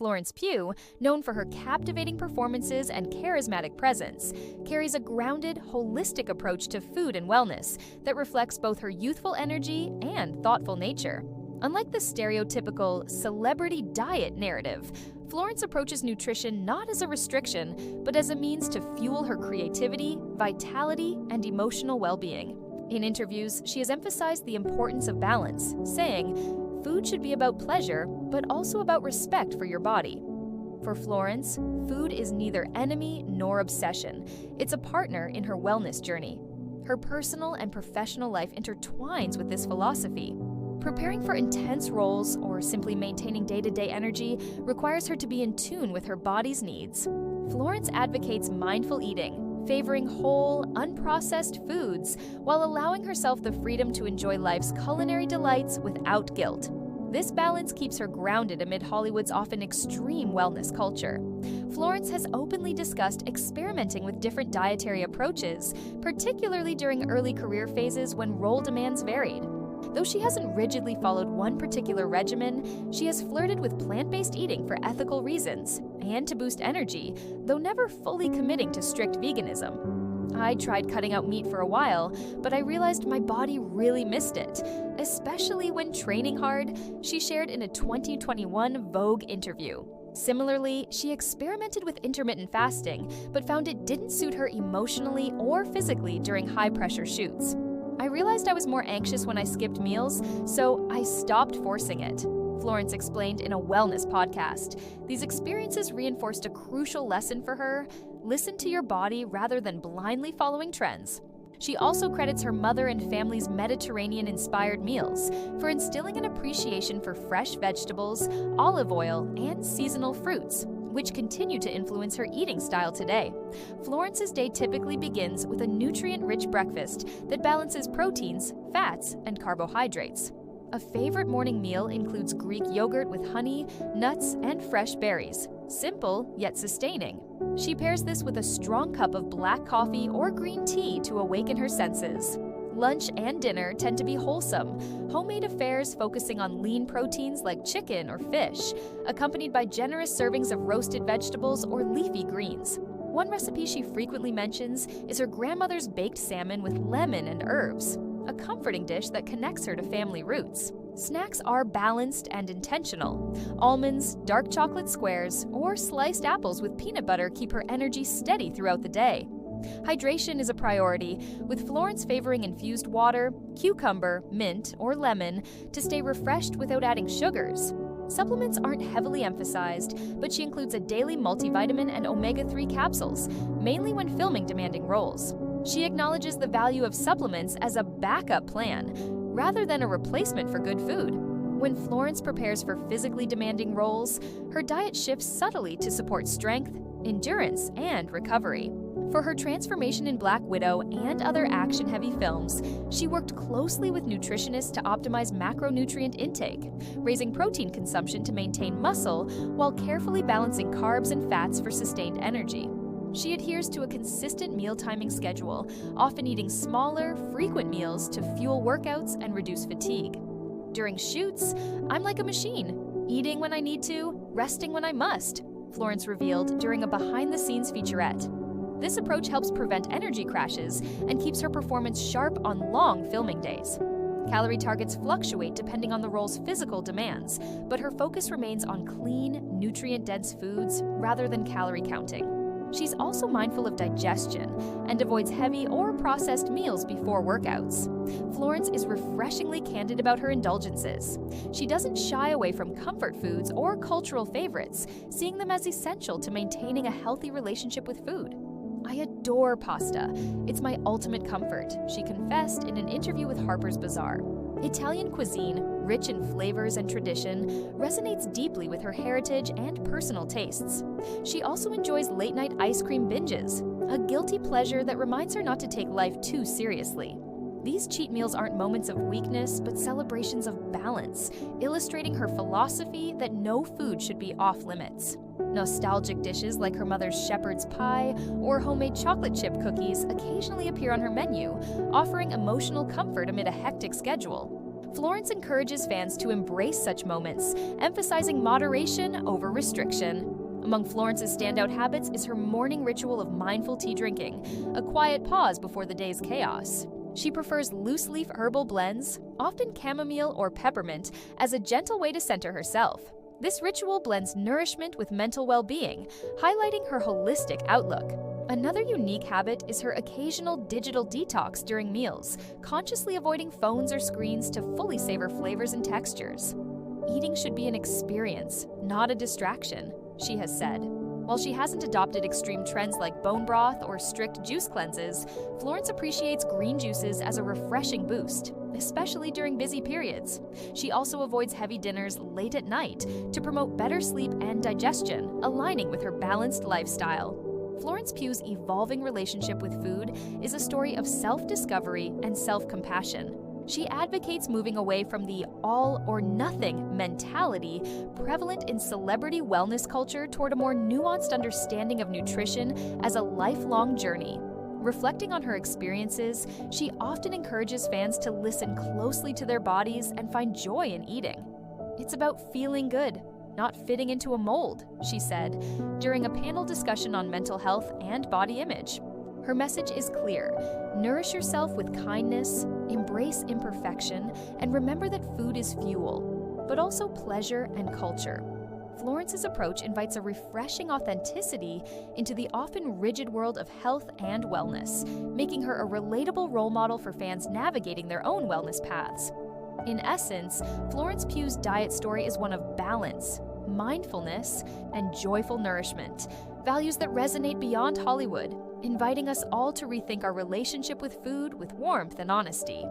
Florence Pugh, known for her captivating performances and charismatic presence, carries a grounded, holistic approach to food and wellness that reflects both her youthful energy and thoughtful nature. Unlike the stereotypical celebrity diet narrative, Florence approaches nutrition not as a restriction, but as a means to fuel her creativity, vitality, and emotional well-being. In interviews, she has emphasized the importance of balance, saying, "Food should be about pleasure, but also about respect for your body." For Florence, food is neither enemy nor obsession. It's a partner in her wellness journey. Her personal and professional life intertwines with this philosophy. Preparing for intense roles or simply maintaining day-to-day energy requires her to be in tune with her body's needs. Florence advocates mindful eating, favoring whole, unprocessed foods while allowing herself the freedom to enjoy life's culinary delights without guilt. This balance keeps her grounded amid Hollywood's often extreme wellness culture. Florence has openly discussed experimenting with different dietary approaches, particularly during early career phases when role demands varied. Though she hasn't rigidly followed one particular regimen, she has flirted with plant-based eating for ethical reasons and to boost energy, though never fully committing to strict veganism. I tried cutting out meat for a while, but I realized my body really missed it, especially when training hard, she shared in a 2021 Vogue interview. Similarly, she experimented with intermittent fasting, but found it didn't suit her emotionally or physically during high-pressure shoots. "I realized I was more anxious when I skipped meals, so I stopped forcing it," Florence explained in a wellness podcast. These experiences reinforced a crucial lesson for her: listen to your body rather than blindly following trends. She also credits her mother and family's Mediterranean-inspired meals for instilling an appreciation for fresh vegetables, olive oil, and seasonal fruits, which continue to influence her eating style today. Florence's day typically begins with a nutrient-rich breakfast that balances proteins, fats, and carbohydrates. A favorite morning meal includes Greek yogurt with honey, nuts, and fresh berries. Simple, yet sustaining. She pairs this with a strong cup of black coffee or green tea to awaken her senses. Lunch and dinner tend to be wholesome, homemade affairs focusing on lean proteins like chicken or fish, accompanied by generous servings of roasted vegetables or leafy greens. One recipe she frequently mentions is her grandmother's baked salmon with lemon and herbs, a comforting dish that connects her to family roots. Snacks are balanced and intentional. Almonds, dark chocolate squares, or sliced apples with peanut butter keep her energy steady throughout the day. Hydration is a priority, with Florence favoring infused water, cucumber, mint, or lemon to stay refreshed without adding sugars. Supplements aren't heavily emphasized, but she includes a daily multivitamin and omega-3 capsules, mainly when filming demanding roles. She acknowledges the value of supplements as a backup plan, rather than a replacement for good food. When Florence prepares for physically demanding roles, her diet shifts subtly to support strength, endurance, and recovery. For her transformation in Black Widow and other action-heavy films, she worked closely with nutritionists to optimize macronutrient intake, raising protein consumption to maintain muscle while carefully balancing carbs and fats for sustained energy. She adheres to a consistent meal timing schedule, often eating smaller, frequent meals to fuel workouts and reduce fatigue. During shoots, I'm like a machine, eating when I need to, resting when I must, Florence revealed during a behind-the-scenes featurette. This approach helps prevent energy crashes and keeps her performance sharp on long filming days. Calorie targets fluctuate depending on the role's physical demands, but her focus remains on clean, nutrient-dense foods rather than calorie counting. She's also mindful of digestion and avoids heavy or processed meals before workouts. Florence is refreshingly candid about her indulgences. She doesn't shy away from comfort foods or cultural favorites, seeing them as essential to maintaining a healthy relationship with food. "I adore pasta. It's my ultimate comfort," she confessed in an interview with Harper's Bazaar. Italian cuisine, rich in flavors and tradition, resonates deeply with her heritage and personal tastes. She also enjoys late-night ice cream binges, a guilty pleasure that reminds her not to take life too seriously. These cheat meals aren't moments of weakness, but celebrations of balance, illustrating her philosophy that no food should be off-limits. Nostalgic dishes like her mother's shepherd's pie or homemade chocolate chip cookies occasionally appear on her menu, offering emotional comfort amid a hectic schedule. Florence encourages fans to embrace such moments, emphasizing moderation over restriction. Among Florence's standout habits is her morning ritual of mindful tea drinking, a quiet pause before the day's chaos. She prefers loose-leaf herbal blends, often chamomile or peppermint, as a gentle way to center herself. This ritual blends nourishment with mental well-being, highlighting her holistic outlook. Another unique habit is her occasional digital detox during meals, consciously avoiding phones or screens to fully savor flavors and textures. Eating should be an experience, not a distraction, she has said. While she hasn't adopted extreme trends like bone broth or strict juice cleanses, Florence appreciates green juices as a refreshing boost, especially during busy periods. She also avoids heavy dinners late at night to promote better sleep and digestion, aligning with her balanced lifestyle. Florence Pugh's evolving relationship with food is a story of self-discovery and self-compassion. She advocates moving away from the all-or-nothing mentality prevalent in celebrity wellness culture toward a more nuanced understanding of nutrition as a lifelong journey. Reflecting on her experiences, she often encourages fans to listen closely to their bodies and find joy in eating. "It's about feeling good, not fitting into a mold," she said, during a panel discussion on mental health and body image. Her message is clear: nourish yourself with kindness, embrace imperfection, and remember that food is fuel, but also pleasure and culture. Florence's approach invites a refreshing authenticity into the often rigid world of health and wellness, making her a relatable role model for fans navigating their own wellness paths. In essence, Florence Pugh's diet story is one of balance, mindfulness, and joyful nourishment, values that resonate beyond Hollywood, inviting us all to rethink our relationship with food with warmth and honesty.